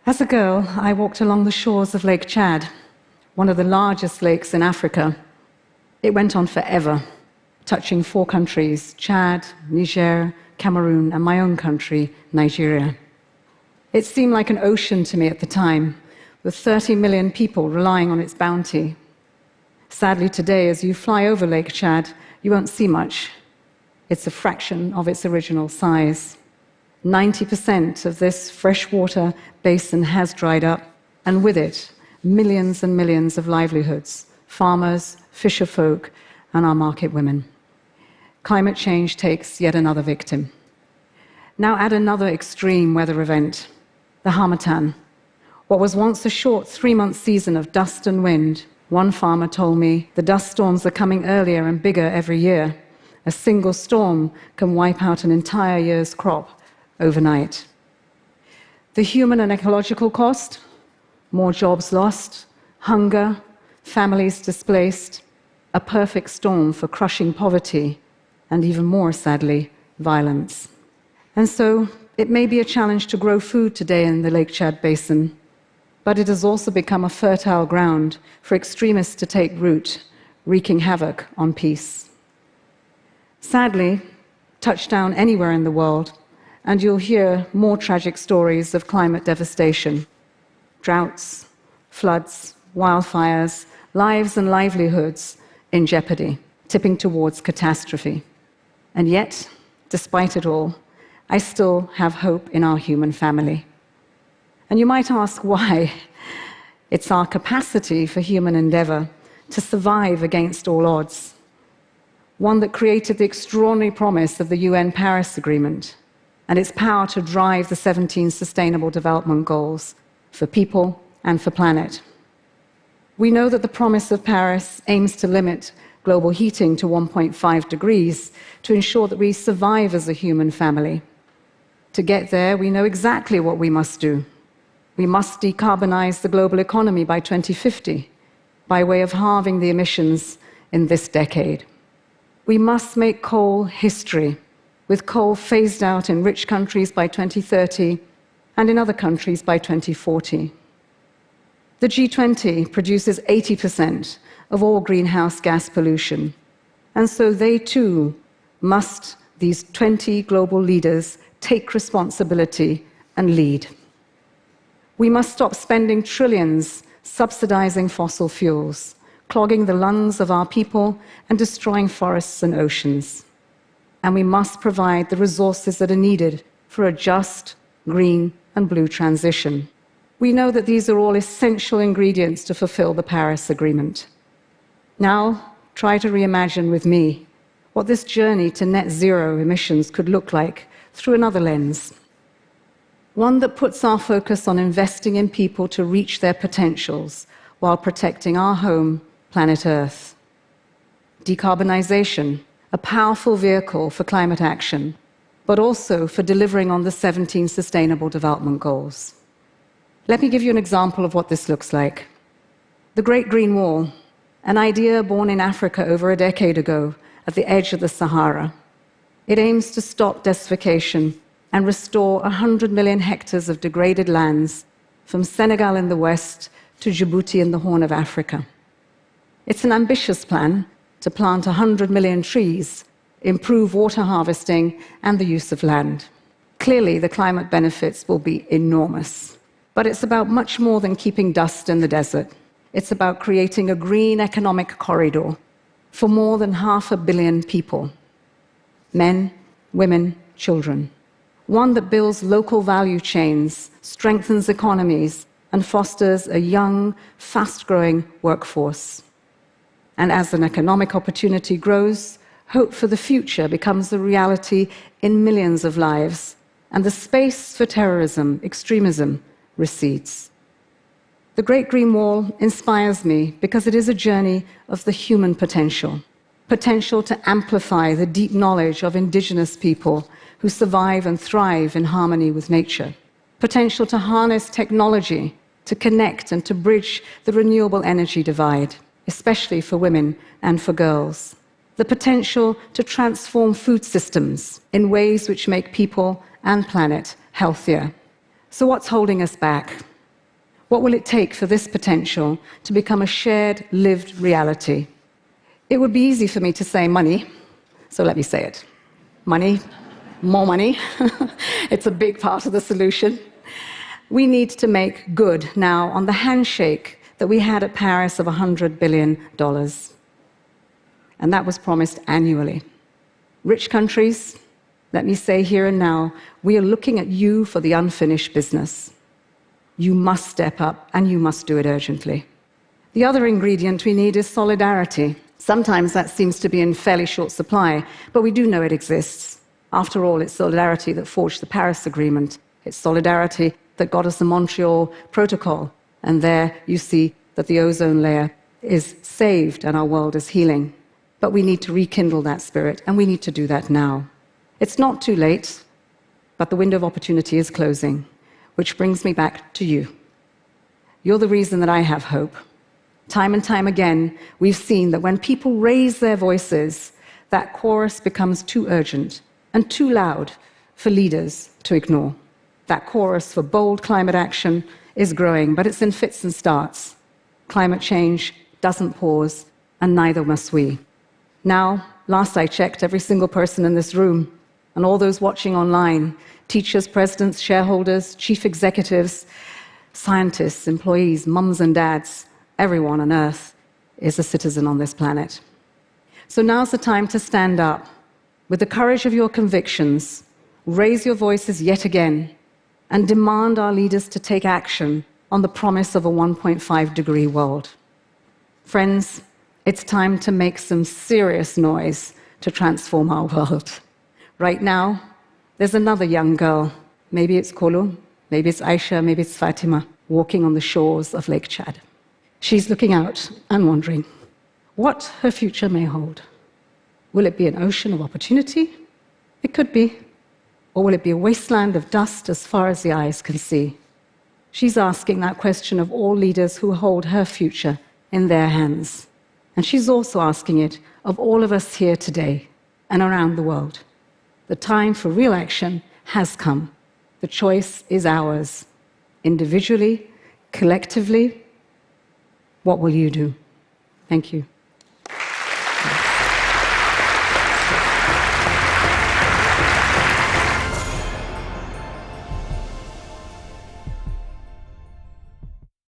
As a girl, I walked along the shores of Lake Chad, one of the largest lakes in Africa. It went on forever, touching 4 countries: Chad, Niger, Cameroon, and my own country, Nigeria. It seemed like an ocean to me at the time, with 30 million people relying on its bounty. Sadly, today, as you fly over Lake Chad, you won't see much. It's a fraction of its original size. 90% of this freshwater basin has dried up, and with it, millions and millions of livelihoods: farmers, fisherfolk, and our market women. Climate change takes yet another victim. Now add another extreme weather event, the Harmattan. What was once a short 3-month season of dust and wind, one farmer told me the dust storms are coming earlier and bigger every year. A single storm can wipe out an entire year's crop overnight. The human and ecological cost: more jobs lost, hunger, families displaced, a perfect storm for crushing poverty, and even more, sadly, violence. And so, it may be a challenge to grow food today in the Lake Chad Basin, but it has also become a fertile ground for extremists to take root, wreaking havoc on peace. Sadly, touch down anywhere in the world, and you'll hear more tragic stories of climate devastation: droughts, floods, wildfires, lives and livelihoods in jeopardy, tipping towards catastrophe. And yet, despite it all, I still have hope in our human family. And you might ask why. It's our capacity for human endeavor to survive against all odds, one that created the extraordinary promise of the UN Paris Agreement and its power to drive the 17 Sustainable Development Goals for people and for planet. We know that the promise of Paris aims to limit global heating to 1.5 degrees to ensure that we survive as a human family. To get there, we know exactly what we must do. We must decarbonize the global economy by 2050 by way of halving the emissions in this decade. We must make coal history, with coal phased out in rich countries by 2030 and in other countries by 2040. The G20 produces 80% of all greenhouse gas pollution, and so they too must, these 20 global leaders, take responsibility and lead. We must stop spending trillions subsidizing fossil fuels, clogging the lungs of our people and destroying forests and oceans. And we must provide the resources that are needed for a just, green, and blue transition. We know that these are all essential ingredients to fulfill the Paris Agreement. Now, try to reimagine with me what this journey to net zero emissions could look like through another lens. One that puts our focus on investing in people to reach their potentials while protecting our home, planet Earth. Decarbonization, a powerful vehicle for climate action, but also for delivering on the 17 Sustainable Development Goals. Let me give you an example of what this looks like. The Great Green Wall, an idea born in Africa over a decade ago at the edge of the Sahara. It aims to stop desertification and restore 100 million hectares of degraded lands from Senegal in the west to Djibouti in the Horn of Africa. It's an ambitious plan to plant 100 million trees, improve water harvesting and the use of land. Clearly, the climate benefits will be enormous. But it's about much more than keeping dust in the desert. It's about creating a green economic corridor for more than 500 million people: men, women, children. One that builds local value chains, strengthens economies, and fosters a young, fast-growing workforce. And as an economic opportunity grows, hope for the future becomes a reality in millions of lives, and the space for terrorism, extremism, recedes. The Great Green Wall inspires me because it is a journey of the human potential to amplify the deep knowledge of indigenous people who survive and thrive in harmony with nature, potential to harness technology to connect and to bridge the renewable energy divide, especially for women and for girls, the potential to transform food systems in ways which make people and planet healthier. So what's holding us back? What will it take for this potential to become a shared, lived reality? It would be easy for me to say money, so let me say it. Money, more money. It's a big part of the solution. We need to make good now on the handshake that we had at Paris of $100 billion. And that was promised annually. Rich countries, let me say here and now, we are looking at you for the unfinished business. You must step up, and you must do it urgently. The other ingredient we need is solidarity. Sometimes that seems to be in fairly short supply, but we do know it exists. After all, it's solidarity that forged the Paris Agreement. It's solidarity that got us the Montreal Protocol. And there you see that the ozone layer is saved and our world is healing. But we need to rekindle that spirit, and we need to do that now. It's not too late, but the window of opportunity is closing, which brings me back to you. You're the reason that I have hope. Time and time again, we've seen that when people raise their voices, that chorus becomes too urgent and too loud for leaders to ignore. That chorus for bold climate action is growing, but it's in fits and starts. Climate change doesn't pause, and neither must we. Now, last I checked, every single person in this room and all those watching online, teachers, presidents, shareholders, chief executives, scientists, employees, mums and dads, everyone on Earth is a citizen on this planet. So now's the time to stand up. With the courage of your convictions, raise your voices yet again and demand our leaders to take action on the promise of a 1.5-degree world. Friends, it's time to make some serious noise to transform our world. Right now, there's another young girl, maybe it's Kolo, maybe it's Aisha, maybe it's Fatima, walking on the shores of Lake Chad. She's looking out and wondering what her future may hold. Will it be an ocean of opportunity? It could be. Or will it be a wasteland of dust as far as the eyes can see? She's asking that question of all leaders who hold her future in their hands. And she's also asking it of all of us here today and around the world. The time for real action has come. The choice is ours. Individually, collectively, what will you do? Thank you.